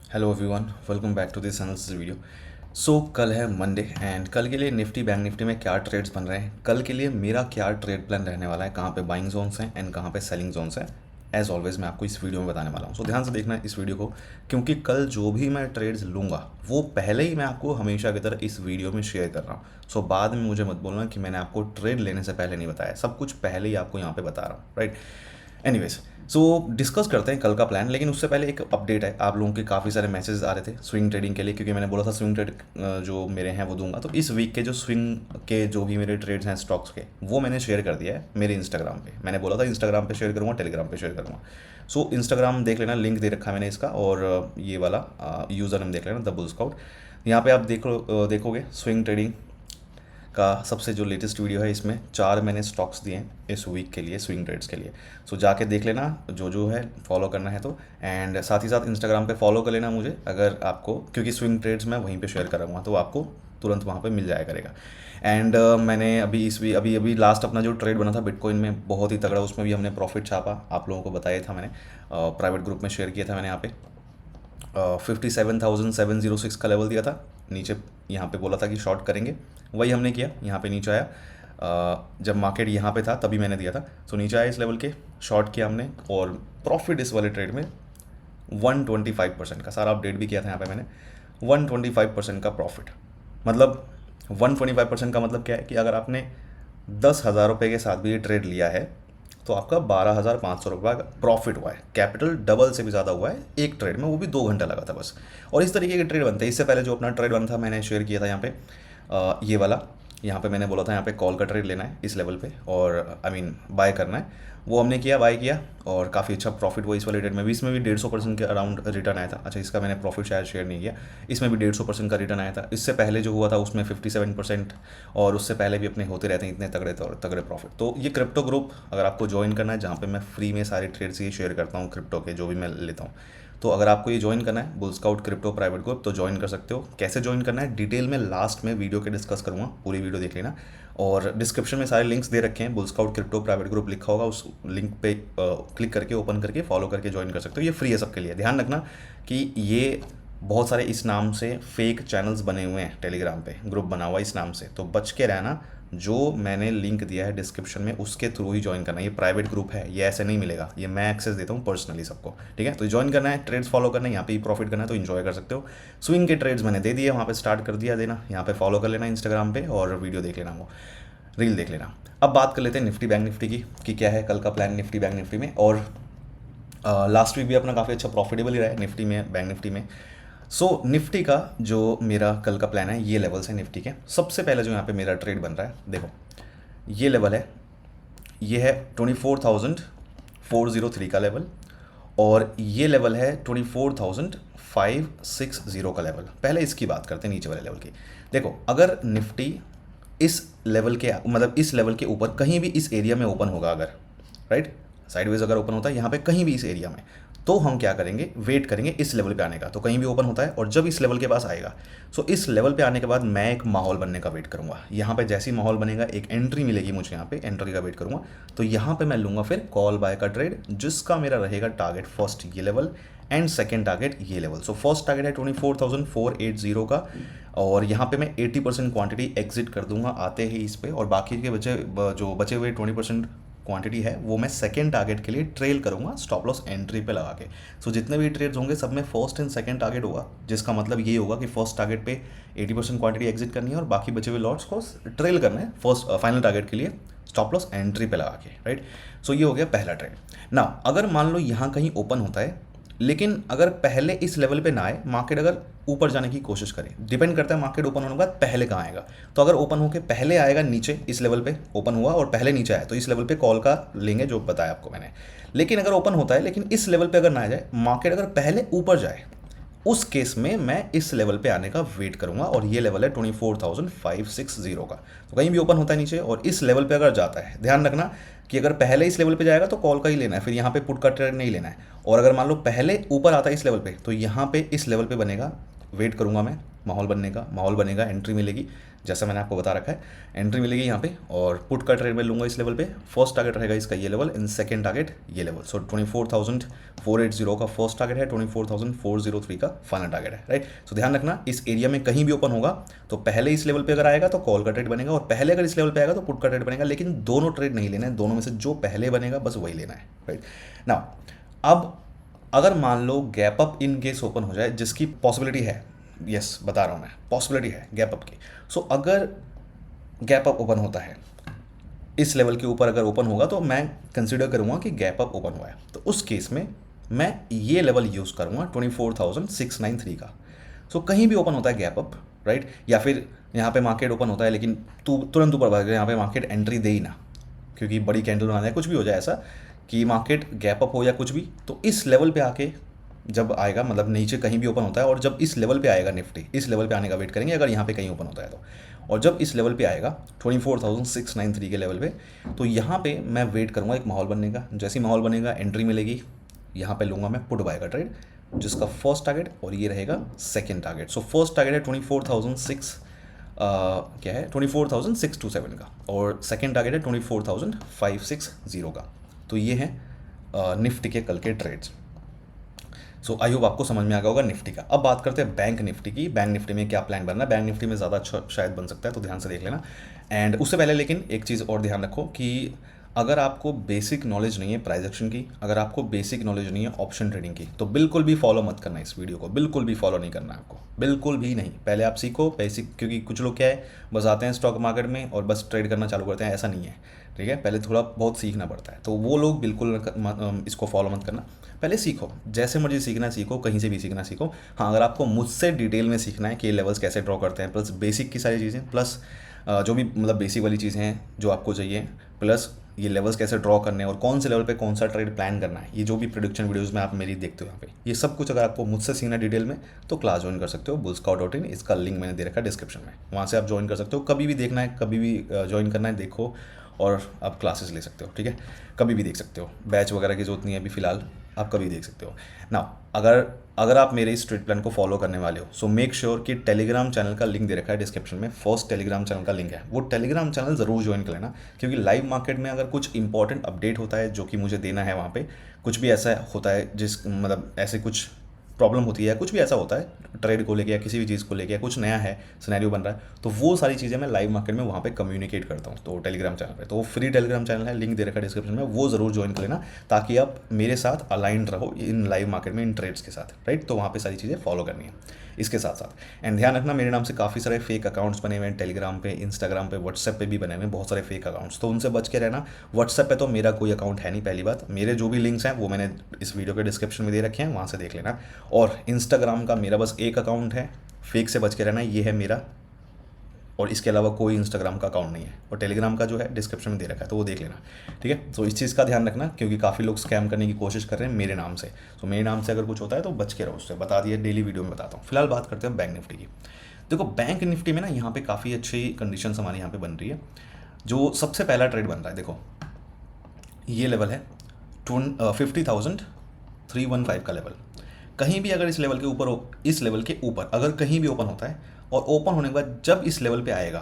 Hello everyone, welcome back to this another video. कल है Monday and कल के लिए निफ्टी बैंक निफ्टी में क्या ट्रेड्स बन रहे हैं, कल के लिए मेरा क्या ट्रेड प्लान रहने वाला है, कहाँ पे बाइंग जोन्स हैं एंड कहाँ पे सेलिंग जोन्स हैं, एज ऑलवेज मैं आपको इस वीडियो में बताने वाला हूँ। ध्यान से देखना इस वीडियो को, क्योंकि कल जो भी मैं ट्रेड्स लूँगा वो पहले ही मैं आपको हमेशा की तरह इस वीडियो में शेयर कर रहा हूँ। बाद में मुझे मत बोलना कि मैंने आपको ट्रेड लेने से पहले नहीं बताया, सब कुछ पहले ही आपको यहाँ पे बता रहा हूँ, राइट। एनीवेज, डिस्कस करते हैं कल का प्लान, लेकिन उससे पहले एक अपडेट है। आप लोगों के काफ़ी सारे मैसेजेस आ रहे थे स्विंग ट्रेडिंग के लिए, क्योंकि मैंने बोला था स्विंग ट्रेड जो मेरे हैं वो दूंगा। तो इस वीक के जो स्विंग के जो भी मेरे ट्रेड्स हैं स्टॉक्स के, वो मैंने शेयर कर दिया है मेरे इंस्टाग्राम पे। मैंने बोला था इंस्टाग्राम पे शेयर करूँगा, टेलीग्राम पे शेयर करूँगा। इंस्टाग्राम देख लेना, लिंक दे रखा है मैंने इसका, और ये वाला यूज़र नेम देख लेना, द बुल स्काउट। यहाँ पे आप देखोगे स्विंग ट्रेडिंग का सबसे जो लेटेस्ट वीडियो है, इसमें 4 मैंने स्टॉक्स दिए हैं इस वीक के लिए स्विंग ट्रेड्स के लिए। जाके देख लेना जो है, फॉलो करना है तो। एंड साथ ही साथ इंस्टाग्राम पे फॉलो कर लेना मुझे, अगर आपको, क्योंकि स्विंग ट्रेड्स मैं वहीं पे शेयर करूँगा तो आपको तुरंत वहाँ पे मिल जाया करेगा। एंड मैंने अभी अभी लास्ट अपना जो ट्रेड बना था बिटकॉइन में, बहुत ही तगड़ा, उसमें भी हमने प्रॉफिट छापा, आप लोगों को बताया था मैंने, प्राइवेट ग्रुप में शेयर किया था मैंने। यहाँ पे 57,706 का लेवल दिया था नीचे, यहाँ पे बोला था कि शॉर्ट करेंगे, वही हमने किया। यहाँ पे नीचे आया, जब मार्केट यहाँ पे था तभी मैंने दिया था। नीचे आया इस लेवल के, शॉर्ट किया हमने, और प्रॉफिट इस वाले ट्रेड में 125% का, सारा अपडेट भी किया था यहाँ पे मैंने। 125% का प्रॉफिट, मतलब 125% का मतलब क्या है कि अगर आपने 10,000 रुपये के साथ भी ये ट्रेड लिया है तो आपका 12,500 रुपये का प्रॉफिट हुआ है। कैपिटल डबल से भी ज़्यादा हुआ है एक ट्रेड में, वो भी 2 घंटा लगा था बस। और इस तरीके के ट्रेड बनते हैं। इससे पहले जो अपना ट्रेड बना था मैंने शेयर किया था यहाँ पे, ये वाला, यहाँ पे मैंने बोला था यहाँ पे कॉल का ट्रेड लेना है इस लेवल पे, और आई मीन बाय करना है। वो हमने किया, बाय किया, और काफ़ी अच्छा प्रॉफिट हुआ इस वाले ट्रेड में भी। इसमें भी 150% के अराउंड रिटर्न आया था। अच्छा, इसका मैंने प्रॉफिट शायद शेयर नहीं किया। इसमें भी 150% का रिटर्न आया था। इससे पहले जो हुआ था उसमें 57%, और उससे पहले भी अपने होते रहते हैं इतने तगड़े तगड़े प्रॉफिट। तो ये क्रिप्टो ग्रुप अगर आपको ज्वाइन करना है, जहाँ पे मैं फ्री में सारे ट्रेड्स ये शेयर करता हूँ क्रिप्टो के, जो भी मैं लेता हूँ, तो अगर आपको ये ज्वाइन करना है bull scout crypto private group, तो ज्वाइन कर सकते हो। कैसे ज्वाइन करना है डिटेल में लास्ट में वीडियो के डिस्कस करूँगा, पूरी वीडियो देख लेना। और डिस्क्रिप्शन में सारे लिंक्स दे रखे हैं, bull scout crypto private group लिखा होगा, उस लिंक पे क्लिक करके ओपन करके फॉलो करके ज्वाइन कर सकते हो। ये फ्री है सबके लिए। ध्यान रखना कि ये बहुत सारे इस नाम से फेक चैनल्स बने हुए हैं टेलीग्राम पे, ग्रुप बना हुआ इस नाम से, तो बच के रहना। जो मैंने लिंक दिया है डिस्क्रिप्शन में उसके थ्रू ही ज्वाइन करना है। ये प्राइवेट ग्रुप है, ये ऐसे नहीं मिलेगा, ये मैं एक्सेस देता हूँ पर्सनली सबको, ठीक है। तो ज्वाइन करना है, ट्रेड्स फॉलो करना है, यहाँ पे ही प्रॉफिट करना है, तो इन्जॉय कर सकते हो। स्विंग के ट्रेड्स मैंने दे दिए, वहाँ पे स्टार्ट कर दिया देना, यहाँ पे फॉलो कर लेना इंस्टाग्राम पे, और वीडियो देख लेना, वो रील देख लेना। अब बात कर लेते हैं निफ्टी बैंक निफ्टी की, कि क्या है कल का प्लान निफ्टी बैंक निफ्टी में। और लास्ट वीक भी अपना काफ़ी अच्छा प्रॉफिटेबल ही रहा है निफ्टी में, बैंक निफ्टी में। निफ्टी का जो मेरा कल का प्लान है, ये लेवल्स है निफ्टी के। सबसे पहले जो यहाँ पे मेरा ट्रेड बन रहा है, देखो ये लेवल है, ये है 24,403 का लेवल, और ये लेवल है 24,560 का लेवल। पहले इसकी बात करते हैं, नीचे वाले लेवल की। देखो, अगर निफ्टी इस लेवल के, मतलब इस लेवल के ऊपर कहीं भी इस एरिया में ओपन होगा, अगर राइट साइडवेज अगर ओपन होता है यहाँ पे कहीं भी इस एरिया में, तो हम क्या करेंगे, वेट करेंगे इस लेवल पे आने का। तो कहीं भी ओपन होता है, और जब इस लेवल के पास आएगा, इस लेवल पे आने के बाद मैं एक माहौल बनने का वेट करूंगा। यहाँ पे जैसी माहौल बनेगा, एक एंट्री मिलेगी मुझे, यहाँ पे एंट्री का वेट करूंगा। तो यहाँ पे मैं लूंगा फिर कॉल बाय का ट्रेड, जिसका मेरा रहेगा टारगेट फर्स्ट ये लेवल एंड सेकेंड टारगेट ये लेवल। फर्स्ट टारगेट है 24,480 का, और यहाँ पे मैं 80% क्वांटिटी एग्जिट कर दूंगा आते ही इस पे, और बाकी के जो बचे हुए 20% क्वांटिटी है वो मैं सेकंड टारगेट के लिए ट्रेल करूंगा स्टॉप लॉस एंट्री पे लगा के। जितने भी ट्रेड्स होंगे सब में फर्स्ट एंड सेकंड टारगेट होगा, जिसका मतलब ये होगा कि फर्स्ट टारगेट पे 80% क्वांटिटी एग्जिट करनी है, और बाकी बचे हुए लॉट्स को ट्रेल करना है फर्स्ट फाइनल टारगेट के लिए स्टॉप लॉस एंट्री पे लगा के, राइट। ये हो गया पहला ट्रेड ना। अगर मान लो यहाँ कहीं ओपन होता है, लेकिन अगर पहले इस लेवल पे ना आए, मार्केट अगर ऊपर जाने की कोशिश करे, डिपेंड करता है मार्केट ओपन होने के बाद पहले कहाँ आएगा। तो अगर ओपन होके पहले आएगा नीचे, इस लेवल पे ओपन हुआ और पहले नीचे आया, तो इस लेवल पे कॉल का लेंगे, जो बताया आपको मैंने। लेकिन अगर ओपन होता है, लेकिन इस लेवल पे अगर ना आ जाए, मार्केट अगर पहले ऊपर जाए, उस केस में मैं इस लेवल पे आने का वेट करूंगा, और ये लेवल है 24,560 का। तो कहीं भी ओपन होता है नीचे और इस लेवल पे अगर जाता है, ध्यान रखना कि अगर पहले इस लेवल पे जाएगा तो कॉल का ही लेना है, फिर यहाँ पे पुट का ट्रेड नहीं लेना है। और अगर मान लो पहले ऊपर आता है इस लेवल पे, तो यहाँ पे इस लेवल पे बनेगा, वेट करूंगा मैं, माहौल बनेगा, एंट्री मिलेगी, जैसा मैंने आपको बता रखा है, एंट्री मिलेगी यहाँ पे, और पुट का ट्रेड मैं लूँगा इस लेवल पे। फर्स्ट टारगेट रहेगा इसका ये लेवल, एंड सेकंड टारगेट ये लेवल। सो 24,480 का फर्स्ट टारगेट है, 24,403 का फाइनल टारगेट है, राइट। सो ध्यान रखना, इस एरिया में कहीं भी ओपन होगा तो पहले इस लेवल पे अगर आएगा तो कॉल का ट्रेड बनेगा, और पहले अगर इस लेवल पे आएगा तो पुट का ट्रेड बनेगा, लेकिन दोनों ट्रेड नहीं लेना है, दोनों में से जो पहले बनेगा बस वही लेना है, राइट। नाउ अब अगर मान लो gap up in case open हो जाए, जिसकी पॉसिबिलिटी है, यस बता रहा हूँ मैं, पॉसिबिलिटी है गैप अप की। सो अगर गैप अप ओपन होता है इस लेवल के ऊपर, अगर ओपन होगा तो मैं कंसिडर करूँगा कि गैप अप ओपन हुआ है, तो उस केस में मैं ये लेवल यूज़ करूँगा 24,693 का। सो कहीं भी ओपन होता है गैप अप, राइट, या फिर यहाँ पे मार्केट ओपन होता है लेकिन तुरंत ऊपर भाग, यहाँ पे मार्केट एंट्री दे ही ना, क्योंकि बड़ी कैंडल बनाना है, कुछ भी हो जाए ऐसा कि मार्केट गैप अप हो या कुछ भी, तो इस लेवल पे आके जब आएगा, मतलब नीचे कहीं भी ओपन होता है और जब इस लेवल पे आएगा निफ्टी, इस लेवल पे आने का वेट करेंगे अगर यहाँ पे कहीं ओपन होता है तो, और जब इस लेवल पे आएगा 24,693 के लेवल पे, तो यहाँ पे मैं वेट करूँगा एक माहौल बनने का। जैसे ही माहौल बनेगा एंट्री मिलेगी, यहाँ पे लूँगा मैं पुट बाय का ट्रेड, जिसका फर्स्ट टारगेट और ये रहेगा second target. So first target है 24,006 क्या है 24,627 का, और सेकेंड टारगेट है 24,560 का। तो ये है निफ्टी के कल के ट्रेड्स। सो आई होप आपको समझ में आ गया होगा निफ्टी का। अब बात करते हैं बैंक निफ्टी की। बैंक निफ्टी में क्या प्लान बनना है, बैंक निफ्टी में ज़्यादा अच्छा शायद बन सकता है, तो ध्यान से देख लेना। एंड उससे पहले लेकिन एक चीज़ और ध्यान रखो कि अगर आपको बेसिक नॉलेज नहीं है प्राइस एक्शन की, अगर आपको बेसिक नॉलेज नहीं है ऑप्शन ट्रेडिंग की, तो बिल्कुल भी फॉलो मत करना इस वीडियो को, बिल्कुल भी फॉलो नहीं करना है आपको, बिल्कुल भी नहीं। पहले आप सीखो बेसिक, क्योंकि कुछ लोग क्या है बस आते हैं स्टॉक मार्केट में और बस ट्रेड करना चालू करते हैं, ऐसा नहीं है, ठीक है। पहले थोड़ा बहुत सीखना पड़ता है, तो वो लोग बिल्कुल इसको फॉलो मत करना। पहले सीखो, जैसे मर्जी सीखना सीखो, कहीं से भी सीखना सीखो। हाँ, अगर आपको मुझसे डिटेल में सीखना है कि लेवल्स कैसे ड्रॉ करते हैं, प्लस बेसिक की सारी चीज़ें, प्लस जो भी मतलब बेसिक वाली चीज़ें हैं जो आपको चाहिए, प्लस ये लेवल्स कैसे ड्रॉ करने हैं और कौन से लेवल पे कौन सा ट्रेड प्लान करना है, ये जो भी प्रोडक्शन वीडियोस में आप मेरी देखते हो यहाँ पे, ये सब कुछ अगर आपको मुझसे सीखना डिटेल में, तो क्लास ज्वाइन कर सकते हो bullscout.in। इसका लिंक मैंने दे रखा है डिस्क्रिप्शन में, वहाँ से आप ज्वाइन कर सकते हो। कभी भी देखना है, कभी भी ज्वाइन करना है, देखो, और आप क्लासेस ले सकते हो, ठीक है, कभी भी देख सकते हो। बैच वगैरह की जरूरत नहीं है अभी फ़िलहाल, आप कभी देख सकते हो ना। अगर आप मेरे इस ट्रेड प्लान को फॉलो करने वाले हो, सो मेक श्योर कि टेलीग्राम चैनल का लिंक दे रखा है डिस्क्रिप्शन में, फर्स्ट टेलीग्राम चैनल का लिंक है, वो टेलीग्राम चैनल ज़रूर ज्वाइन कर लेना, क्योंकि लाइव मार्केट में अगर कुछ इंपॉर्टेंट अपडेट होता है जो कि मुझे देना है, वहाँ पे कुछ भी ऐसा होता है जिस मतलब ऐसे कुछ प्रॉब्लम होती है, कुछ भी ऐसा होता है ट्रेड को लेके या किसी भी चीज़ को लेके, कुछ नया है, सिनेरियो बन रहा है, तो वो सारी चीज़ें मैं लाइव मार्केट में वहाँ पे कम्युनिकेट करता हूँ, तो टेलीग्राम चैनल पे। तो वो फ्री टेलीग्राम चैनल है, लिंक दे रखा है डिस्क्रिप्शन में, वो ज़रूर ज्वाइन कर लेना, ताकि आप मेरे साथ अलाइंड रहो इन लाइव मार्केट में, इन ट्रेड्स के साथ, राइट। तो वहाँ पर सारी चीज़ें फॉलो करनी है इसके साथ साथ। एंड ध्यान रखना, मेरे नाम से काफ़ी सारे फेक अकाउंट्स बने हुए हैं टेलीग्राम पे, इंस्टाग्राम पे, व्हाट्सएप पे भी बने हुए हैं बहुत सारे फेक अकाउंट्स, तो उनसे बच के रहना। व्हाट्सएप पे तो मेरा कोई अकाउंट है नहीं, पहली बात। मेरे जो भी लिंक्स हैं वो मैंने इस वीडियो के डिस्क्रिप्शन में दे रखे हैं, वहाँ से देख लेना। और इंस्टाग्राम का मेरा बस एक अकाउंट है, फेक से बच के रहना, ये है मेरा, और इसके अलावा कोई इंस्टाग्राम का अकाउंट नहीं है। और टेलीग्राम का जो है डिस्क्रिप्शन में दे रखा है, तो वो देख लेना, ठीक है। तो इस चीज़ का ध्यान रखना, क्योंकि काफ़ी लोग स्कैम करने की कोशिश कर रहे हैं मेरे नाम से। तो मेरे नाम से अगर कुछ होता है तो बच के रहो उससे, बता दिए, डेली वीडियो में बताता हूँ। फिलहाल बात करते हैं बैंक निफ्टी की। देखो, बैंक निफ्टी में ना यहाँ पे काफ़ी अच्छी कंडीशन हमारी यहाँ पे बन रही है। जो सबसे पहला ट्रेड बन रहा है, देखो ये लेवल है 50,315 का लेवल। कहीं भी अगर इस लेवल के ऊपर इस लेवल के ऊपर अगर कहीं भी ओपन होता है, और ओपन होने के बाद जब इस लेवल पे आएगा,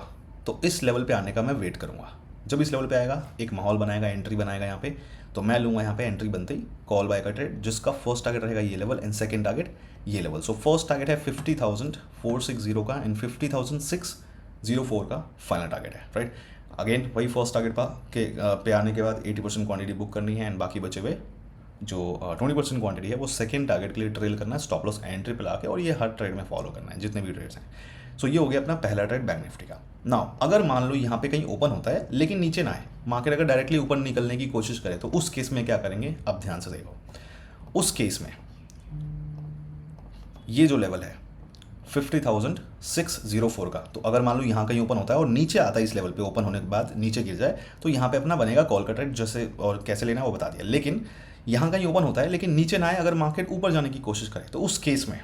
तो इस लेवल पे आने का मैं वेट करूँगा। जब इस लेवल पे आएगा, एक माहौल बनाएगा, एंट्री बनाएगा यहाँ पे, तो मैं लूँगा यहाँ पे एंट्री बनते ही कॉल बाय का ट्रेड, जिसका फर्स्ट टारगेट रहेगा ये लेवल एंड सेकंड टारगेट ये लेवल। सो फर्स्ट टारगेट है 50,460 का एंड 50,604 का फाइनल टारगेट है, राइट। अगेन वही फर्स्ट टारगेट पे आने के बाद 80% क्वांटिटी बुक करनी है, एंड बाकी बचे हुए जो 20% क्वांटिटी है वो सेकंड टारगेट के लिए ट्रेल करना है, स्टॉप लॉस एंट्री पे लाके, और ये हर ट्रेड में फॉलो करना है जितने भी ट्रेड्स हैं। सो ये हो गया अपना पहला ट्रेड बैंक निफ्टी का। नाउ अगर मान लो यहाँ पे कहीं ओपन होता है लेकिन नीचे ना आए, मार्केट अगर डायरेक्टली ऊपर निकलने की कोशिश करे, तो उस केस में क्या करेंगे, अब ध्यान से देखो। उस केस में ये जो लेवल है 50,604 का, तो अगर मान लो यहाँ कहीं ओपन होता है और नीचे आता है, इस लेवल पे ओपन होने के बाद नीचे गिर जाए, तो यहाँ पे अपना बनेगा कॉल का ट्रेड, जैसे और कैसे लेना है वो बता दिया। लेकिन यहाँ कहीं ओपन होता है लेकिन नीचे ना आए, अगर मार्केट ऊपर जाने की कोशिश करे, तो उस केस में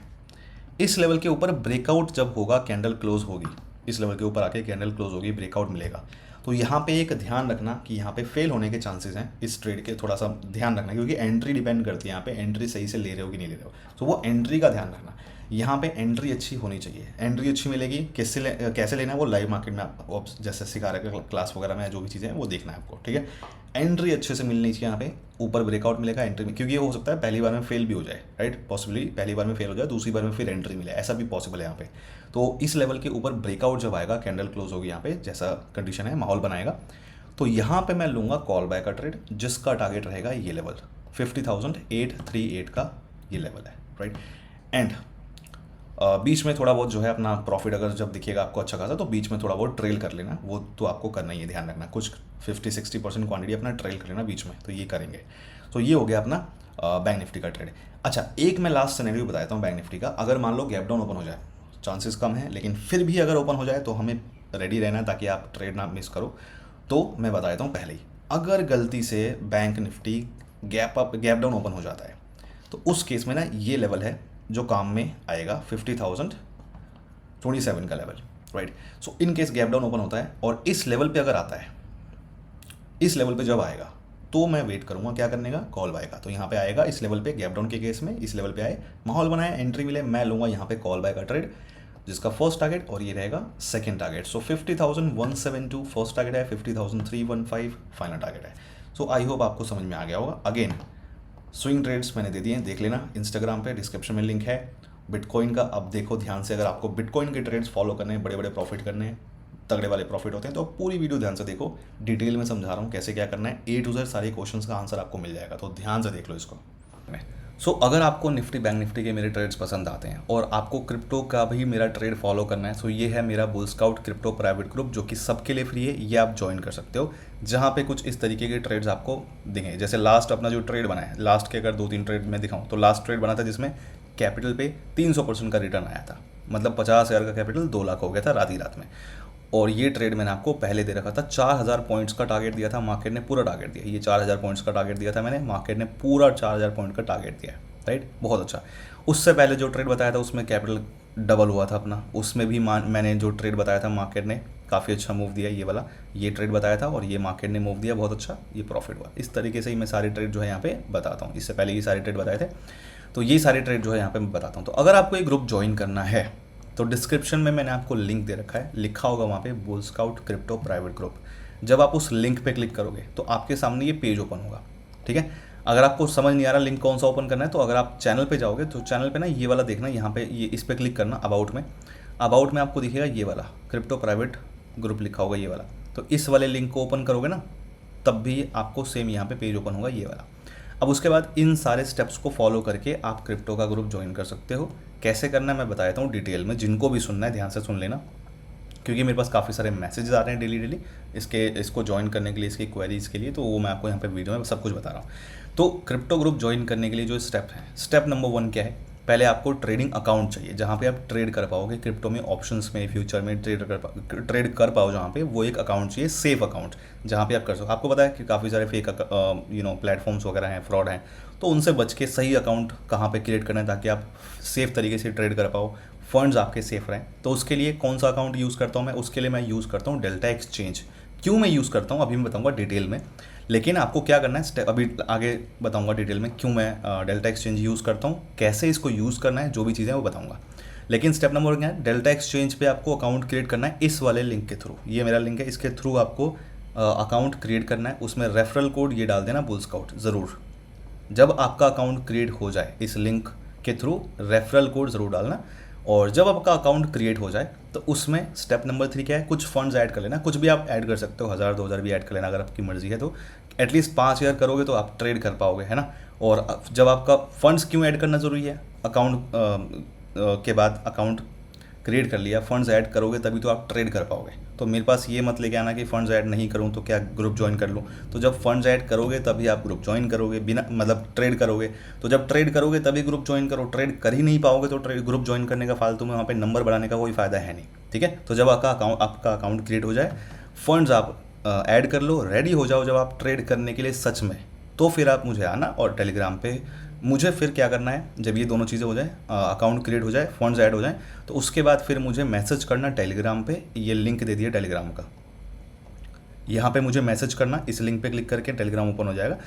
इस लेवल के ऊपर ब्रेकआउट जब होगा, कैंडल क्लोज होगी, इस लेवल के ऊपर आके कैंडल क्लोज होगी, ब्रेकआउट मिलेगा, तो यहाँ पे एक ध्यान रखना कि यहाँ पे फेल होने के चांसेस हैं इस ट्रेड के, थोड़ा सा ध्यान रखना, क्योंकि एंट्री डिपेंड करती है यहाँ पे, एंट्री सही से ले रहे हो कि नहीं ले रहे हो, तो वो एंट्री का ध्यान रखना। यहाँ पे एंट्री अच्छी होनी चाहिए। एंट्री अच्छी मिलेगी कैसे लेना है वो लाइव मार्केट में आप जैसे सिखा रहे हैं क्लास वगैरह में, जो भी चीज़ें हैं वो देखना है आपको, ठीक है। एंट्री अच्छे से मिलनी चाहिए यहाँ पे, ऊपर ब्रेकआउट मिलेगा एंट्री में, क्योंकि ये हो सकता है पहली बार में फेल भी हो जाए, राइट, पॉसिबली पहली बार में फेल हो जाए, दूसरी बार में फिर एंट्री मिले, ऐसा भी पॉसिबल है यहाँ पे। तो इस लेवल के ऊपर ब्रेकआउट जब आएगा, कैंडल क्लोज होगी यहाँ पे, जैसा कंडीशन है माहौल बनाएगा, तो यहाँ पे मैं लूँगा कॉल बाय का ट्रेड, जिसका टारगेट रहेगा ये लेवल 50,838 का ये लेवल है, राइट। एंड बीच में थोड़ा बहुत जो है अपना प्रॉफिट अगर जब दिखेगा आपको अच्छा खासा, तो बीच में थोड़ा बहुत ट्रेल कर लेना, वो तो आपको करना ही है, ध्यान रखना, कुछ 50-60% क्वांटिटी अपना ट्रेल कर लेना बीच में, तो ये करेंगे। तो ये हो गया अपना बैंक निफ्टी का ट्रेड। अच्छा, एक मैं लास्ट सिनेरियो बताता हूँ बैंक निफ्टी का। अगर मान लो गैप डाउन ओपन हो जाए, चांसेस कम है, लेकिन फिर भी अगर ओपन हो जाए तो हमें रेडी रहना है ताकि आप ट्रेड ना मिस करो। तो मैं बता देता हूँ पहले ही, अगर गलती से bank Nifty gap down open हो जाता है, तो उस केस में ना ये लेवल है जो काम में आएगा, 50,027 का level, right. So in case gap down open होता है और इस लेवल पे अगर आता है, इस लेवल पे जब आएगा तो मैं वेट करूंगा क्या करने का, कॉल बाय का। तो यहाँ पे आएगा इस लेवल पे, गैप डाउन के केस में इस लेवल पे आए, माहौल बनाए, एंट्री मिले, मैं लूंगा यहाँ पे कॉल बाय का ट्रेड, जिसका फर्स्ट टारगेट और ये रहेगा सेकंड टारगेट। सो 50,172 फर्स्ट टारगेट है, 50,315 फाइनल टारगेट है। सो आई होप आपको समझ में आ गया होगा। अगेन स्विंग ट्रेड्स मैंने दे दिए हैं, देख लेना, इंस्टाग्राम पे डिस्क्रिप्शन में लिंक है। बिटकॉइन का अब देखो ध्यान से, अगर आपको बिटकॉइन के ट्रेड्स फॉलो करने हैं, बड़े बड़े प्रॉफिट करने हैं, तगड़े वाले प्रॉफिट होते हैं, तो पूरी वीडियो ध्यान से देखो, डिटेल में समझा रहा हूँ कैसे क्या करना है, A to Z सारे क्वेश्चंस का आंसर आपको मिल जाएगा, तो ध्यान से देख लो इसको। अगर आपको निफ्टी बैंक निफ्टी के मेरे ट्रेड्स पसंद आते हैं और आपको क्रिप्टो का भी मेरा ट्रेड फॉलो करना है, ये है मेरा bull scout crypto private group, जो कि सबके लिए फ्री है, ये आप ज्वाइन कर सकते हो, जहाँ पे कुछ इस तरीके के ट्रेड्स आपको देंगे। जैसे लास्ट अपना जो ट्रेड बना है, लास्ट के अगर 2-3 ट्रेड में दिखाऊँ, तो लास्ट ट्रेड बना था जिसमें कैपिटल पे 300% का रिटर्न आया था, मतलब 50,000 का कैपिटल 2 लाख हो गया था रात ही रात में। और ये ट्रेड मैंने आपको पहले दे रखा था, 4,000 पॉइंट्स का टारगेट दिया था, मार्केट ने पूरा टारगेट दिया। ये 4,000 पॉइंट्स का टारगेट दिया था मैंने, मार्केट ने पूरा 4,000 पॉइंट का टारगेट दिया, राइट, बहुत अच्छा। उससे पहले जो ट्रेड बताया था उसमें कैपिटल डबल हुआ था अपना, उसमें भी मैंने जो ट्रेड बताया था मार्केट ने काफ़ी अच्छा मूव दिया, ये वाला ये ट्रेड बताया था और ये मार्केट ने मूव दिया बहुत अच्छा, ये प्रॉफिट हुआ। इस तरीके से ही मैं सारे ट्रेड जो है यहाँ पे बताता हूँ। इससे पहले ये सारे ट्रेड बताए थे, तो ये सारे ट्रेड जो है यहाँ पे मैं बताता हूँ। तो अगर आपको ये ग्रुप ज्वाइन करना है तो डिस्क्रिप्शन में मैंने आपको लिंक दे रखा है, लिखा होगा वहाँ पे bull scout crypto private group. जब आप उस लिंक पे क्लिक करोगे तो आपके सामने ये पेज ओपन होगा, ठीक है। अगर आपको समझ नहीं आ रहा लिंक कौन सा ओपन करना है, तो अगर आप चैनल पे जाओगे तो चैनल पे ना ये वाला देखना, यहाँ पे ये इस पर क्लिक करना, अबाउट में आपको दिखेगा ये वाला क्रिप्टो प्राइवेट ग्रुप लिखा होगा, ये वाला। तो इस वाले लिंक को ओपन करोगे ना, तब भी आपको सेम यहाँ पे पेज ओपन होगा, ये वाला। अब उसके बाद इन सारे स्टेप्स को फॉलो करके आप क्रिप्टो का ग्रुप ज्वाइन कर सकते हो। कैसे करना है मैं बता देता हूँ डिटेल में, जिनको भी सुनना है ध्यान से सुन लेना, क्योंकि मेरे पास काफ़ी सारे मैसेजेस आ रहे हैं डेली इसको ज्वाइन करने के लिए, इसकी क्वेरीज के लिए, तो वो मैं आपको यहाँ पे वीडियो में सब कुछ बता रहा हूँ। तो क्रिप्टो ग्रुप ज्वाइन करने के लिए जो स्टेप है, स्टेप नंबर 1 क्या है, पहले आपको ट्रेडिंग अकाउंट चाहिए, जहाँ पे आप ट्रेड कर पाओगे क्रिप्टो में, ऑप्शंस में, फ्यूचर में ट्रेड कर पाओ, जहाँ पे वो एक अकाउंट चाहिए, सेफ अकाउंट, जहाँ पे आप कर सको। आपको पता है कि काफ़ी सारे फेक प्लेटफॉर्म्स वगैरह हैं, फ्रॉड हैं, तो उनसे बच के सही अकाउंट कहाँ पे क्रिएट करना है ताकि आप सेफ तरीके से ट्रेड कर पाओ, फंड्स आपके सेफ रहें। तो उसके लिए कौन सा अकाउंट यूज़ करता हूँ मैं, उसके लिए मैं यूज़ करता हूँ डेल्टा एक्सचेंज। क्यों मैं यूज़ करता हूँ अभी मैं बताऊँगा डिटेल में, लेकिन आपको क्या करना है अभी आगे बताऊँगा डिटेल में क्यों मैं डेल्टा एक्सचेंज यूज़ करता हूँ, कैसे इसको यूज़ करना है, जो भी चीज़ें वो बताऊँगा। लेकिन स्टेप नंबर 1 क्या है, डेल्टा एक्सचेंज पे आपको अकाउंट क्रिएट करना है इस वाले लिंक के थ्रू। ये मेरा लिंक है, इसके थ्रू आपको अकाउंट क्रिएट करना है। उसमें रेफरल कोड ये डाल देना बुल स्काउट ज़रूर। जब आपका अकाउंट क्रिएट हो जाए इस लिंक के थ्रू रेफरल कोड ज़रूर डालना। और जब आपका अकाउंट क्रिएट हो जाए तो उसमें स्टेप नंबर 3 क्या है, कुछ फंड्स ऐड कर लेना। कुछ भी आप ऐड कर सकते हो, 1,000-2,000 भी ऐड कर लेना अगर आपकी मर्जी है तो। एटलीस्ट 5,000 करोगे तो आप ट्रेड कर पाओगे, है ना। और जब आपका फंड्स क्यों ऐड करना ज़रूरी है, अकाउंट के बाद अकाउंट क्रिएट कर लिया, फंड्स ऐड करोगे तभी तो आप ट्रेड कर पाओगे। तो मेरे पास ये मत लेके आना कि फंड्स ऐड नहीं करूँ तो क्या ग्रुप ज्वाइन कर लूँ। तो जब फंड्स ऐड करोगे तभी आप ग्रुप ज्वाइन करोगे, बिना मतलब ट्रेड करोगे। तो जब ट्रेड करोगे तभी ग्रुप ज्वाइन करो, ट्रेड कर ही नहीं पाओगे तो ग्रुप ज्वाइन करने का फालतू में वहाँ पे नंबर बढ़ाने का कोई फ़ायदा है नहीं, ठीक है। तो जब आपका अकाउंट क्रिएट हो जाए, फंड्स आप ऐड कर लो, रेडी हो जाओ जब आप ट्रेड करने के लिए सच में, तो फिर आप मुझे आना और टेलीग्राम पे मुझे फिर क्या करना है, जब ये दोनों चीज़ें हो जाए, अकाउंट क्रिएट हो जाए, फंड्स ऐड हो जाए, तो उसके बाद फिर मुझे मैसेज करना टेलीग्राम पे। ये लिंक दे दिया टेलीग्राम का, यहाँ पे मुझे मैसेज करना, इस लिंक पे क्लिक करके टेलीग्राम ओपन हो जाएगा।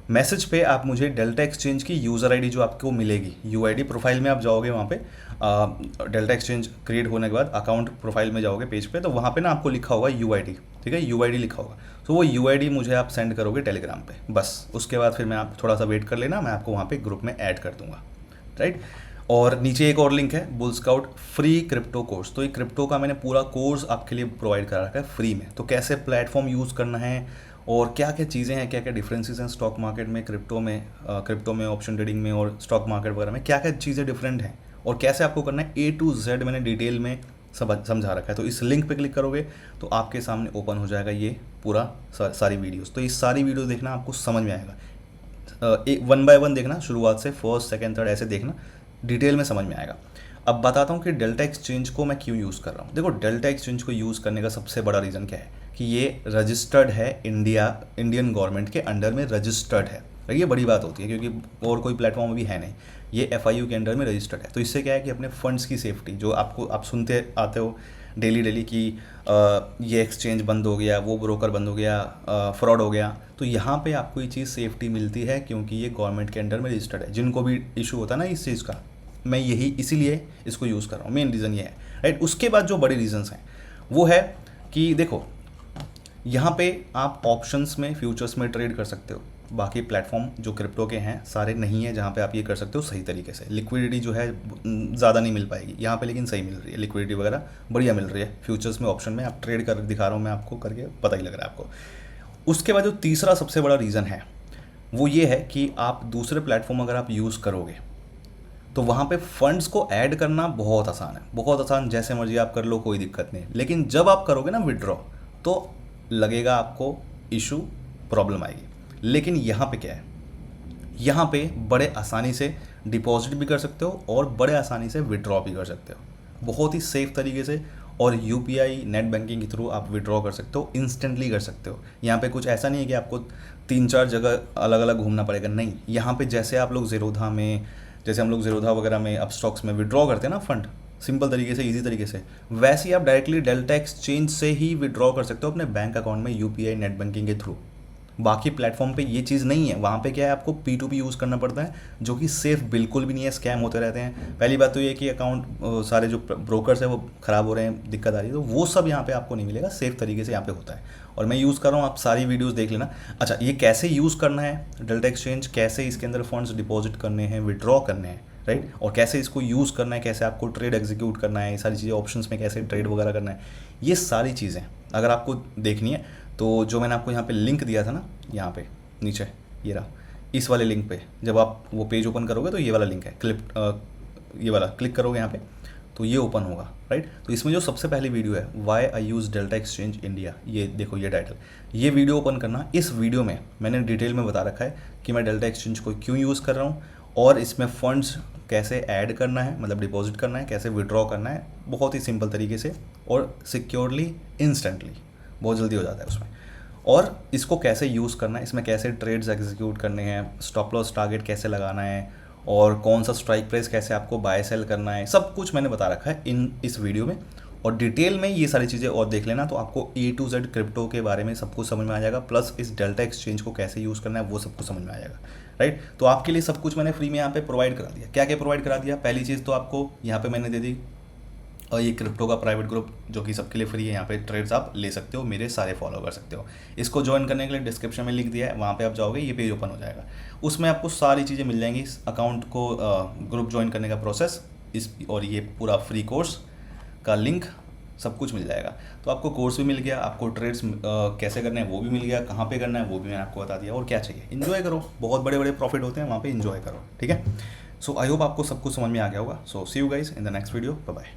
मैसेज पे आप मुझे डेल्टा एक्सचेंज की यूज़र आईडी जो आपको मिलेगी, यूआईडी प्रोफाइल में आप जाओगे, वहाँ पे डेल्टा एक्सचेंज क्रिएट होने के बाद अकाउंट प्रोफाइल में जाओगे पेज पे, तो वहाँ पे ना आपको लिखा होगा यूआईडी, ठीक है, यूआईडी लिखा होगा। तो वो यूआईडी मुझे आप सेंड करोगे टेलीग्राम पे, बस उसके बाद फिर मैं आप थोड़ा सा वेट कर लेना, मैं आपको वहाँ पे ग्रुप में ऐड कर दूँगा, राइट। और नीचे एक और लिंक है, bull scout free crypto course. तो ये क्रिप्टो का मैंने पूरा कोर्स आपके लिए प्रोवाइड करा रखा है फ्री में। तो कैसे प्लेटफॉर्म यूज़ करना है और क्या क्या चीज़ें हैं, क्या क्या डिफरेंसेस हैं स्टॉक मार्केट में, क्रिप्टो में ऑप्शन ट्रेडिंग में और स्टॉक मार्केट वगैरह में क्या क्या चीज़ें डिफरेंट हैं और कैसे आपको करना है, A to Z मैंने डिटेल में सब समझा रखा है। तो इस लिंक पे क्लिक करोगे तो आपके सामने ओपन हो जाएगा ये पूरा सारी वीडियोस। तो ये सारी वीडियो देखना, आपको समझ में आएगा, 1 बाय 1 देखना, शुरुआत से फर्स्ट सेकंड थर्ड ऐसे देखना, डिटेल में समझ में आएगा। अब बताता हूँ कि डेल्टा एक्सचेंज को मैं क्यों यूज़ कर रहा हूँ। देखो, डेल्टा एक्सचेंज को यूज़ करने का सबसे बड़ा रीज़न क्या है कि ये रजिस्टर्ड है, इंडियन गवर्नमेंट के अंडर में रजिस्टर्ड है। ये बड़ी बात होती है क्योंकि और कोई प्लेटफॉर्म भी है नहीं, ये FIU के अंडर में रजिस्टर्ड है। तो इससे क्या है कि अपने फंड्स की सेफ्टी, जो आप सुनते आते हो डेली कि ये एक्सचेंज बंद हो गया, वो ब्रोकर बंद हो गया, फ्रॉड हो गया, तो यहाँ पे आपको ये चीज़ सेफ्टी मिलती है क्योंकि ये गवर्नमेंट के अंडर में रजिस्टर्ड है। जिनको भी इशू होता है ना इस चीज़ का, मैं यही इसीलिए इसको यूज़ कर रहा हूँ, मेन रीज़न ये है, राइट। उसके बाद जो बड़े रीजंस हैं वो है कि देखो, यहाँ पे आप ऑप्शंस में, फ्यूचर्स में ट्रेड कर सकते हो। बाकी प्लेटफॉर्म जो क्रिप्टो के हैं सारे नहीं है जहाँ पे आप ये कर सकते हो सही तरीके से। लिक्विडिटी जो है ज़्यादा नहीं मिल पाएगी यहाँ पे, लेकिन सही मिल रही है, लिक्विडिटी वगैरह बढ़िया मिल रही है। फ्यूचर्स में, ऑप्शन में आप ट्रेड कर दिखा रहा हूँ मैं आपको करके, पता ही लग रहा है आपको। उसके बाद जो तीसरा सबसे बड़ा रीज़न है वो ये है कि आप दूसरे प्लेटफॉर्म अगर आप यूज़ करोगे तो वहाँ पे फंड्स को ऐड करना बहुत आसान है, बहुत आसान, जैसे मर्जी आप कर लो, कोई दिक्कत नहीं। लेकिन जब आप करोगे ना विड्रॉ, तो लगेगा आपको इशू, प्रॉब्लम आएगी। लेकिन यहाँ पे क्या है, यहाँ पे बड़े आसानी से डिपॉजिट भी कर सकते हो और बड़े आसानी से विड्रॉ भी कर सकते हो, बहुत ही सेफ तरीके से। और UPI नेट बैंकिंग के थ्रू आप विड्रॉ कर सकते हो, इंस्टेंटली कर सकते हो। यहाँ पे कुछ ऐसा नहीं है कि आपको 3-4 जगह अलग अलग घूमना पड़ेगा, नहीं। यहाँ पे जैसे आप लोग ज़ीरोधा में, जैसे हम लोग ज़ीरोधा वगैरह में अपस्टॉक्स में विड्रॉ करते हैं ना फंड, सिंपल तरीके से, इजी तरीके से, वैसे ही आप डायरेक्टली डेल्टा एक्सचेंज से ही विड्रॉ कर सकते हो अपने बैंक अकाउंट में UPI नेट बैंकिंग के थ्रू। बाकी प्लेटफॉर्म पे ये चीज़ नहीं है, वहाँ पे क्या है, आपको P2P यूज़ करना पड़ता है, जो कि सेफ़ बिल्कुल भी नहीं है, स्कैम होते रहते हैं। पहली बात तो ये कि अकाउंट सारे जो ब्रोकर्स हैं वो ख़राब हो रहे हैं, दिक्कत आ रही है, तो वो सब यहाँ पे आपको नहीं मिलेगा, सेफ़ तरीके से यहाँ पे होता है। और मैं यूज़ कर रहा हूँ, आप सारी वीडियोज़ देख लेना। अच्छा, ये कैसे यूज़ करना है डेल्टा एक्सचेंज, कैसे इसके अंदर फंड्स डिपॉजिट करने हैं, विड्रॉ करने हैं, राइट, और कैसे इसको यूज़ करना है, कैसे आपको ट्रेड एग्जीक्यूट करना है, ये सारी चीज़ें, ऑप्शंस में कैसे ट्रेड वगैरह करना है, ये सारी चीज़ें अगर आपको देखनी है तो जो मैंने आपको यहाँ पे लिंक दिया था ना, यहाँ पे नीचे ये रहा, इस वाले लिंक पे जब आप वो पेज ओपन करोगे तो ये वाला लिंक है, ये वाला क्लिक करोगे यहाँ पे तो ये ओपन होगा, राइट। तो इसमें जो सबसे पहली वीडियो है, वाई आई यूज़ डेल्टा एक्सचेंज इंडिया, ये देखो, ये टाइटल, ये वीडियो ओपन करना। इस वीडियो में मैंने डिटेल में बता रखा है कि मैं डेल्टा एक्सचेंज को क्यों यूज़ कर रहा हूँ और इसमें फंड्स कैसे ऐड करना है, मतलब डिपॉजिट करना है, कैसे विड्रॉ करना है, बहुत ही सिंपल तरीके से और सिक्योरली, इंस्टेंटली, बहुत जल्दी हो जाता है उसमें। और इसको कैसे यूज़ करना है, इसमें कैसे ट्रेड्स एग्जीक्यूट करने हैं, स्टॉप लॉस टारगेट कैसे लगाना है और कौन सा स्ट्राइक प्राइस कैसे आपको बाय सेल करना है, सब कुछ मैंने बता रखा है इस वीडियो में। और डिटेल में ये सारी चीज़ें और देख लेना तो आपको A to Z क्रिप्टो के बारे में सब कुछ समझ में आ जाएगा, प्लस इस डेल्टा एक्सचेंज को कैसे यूज़ करना है वो सब कुछ समझ में आ जाएगा, राइट। तो आपके लिए सब कुछ मैंने फ्री में यहाँ पे प्रोवाइड करा दिया। क्या क्या प्रोवाइड करा दिया, पहली चीज़ तो आपको यहाँ पे मैंने दे दी और ये क्रिप्टो का प्राइवेट ग्रुप जो कि सबके लिए फ्री है, यहाँ पे ट्रेड्स आप ले सकते हो, मेरे सारे फॉलो कर सकते हो। इसको ज्वाइन करने के लिए डिस्क्रिप्शन में लिख दिया है, वहाँ पे आप जाओगे, ये पेज ओपन हो जाएगा, उसमें आपको सारी चीज़ें मिल जाएंगी, इस अकाउंट को ग्रुप ज्वाइन करने का प्रोसेस, और ये पूरा फ्री कोर्स का लिंक, सब कुछ मिल जाएगा। तो आपको कोर्स भी मिल गया, आपको ट्रेड्स कैसे करने हैं वो भी मिल गया, कहाँ पे करना है वो भी मैंने आपको बता दिया, और क्या चाहिए, इन्जॉय करो, बहुत बड़े बड़े प्रॉफिट होते हैं वहाँ पे, इन्जॉय करो, ठीक है। सो आई होप आपको सब कुछ समझ में आ गया होगा। So see you guys in the next video, bye bye.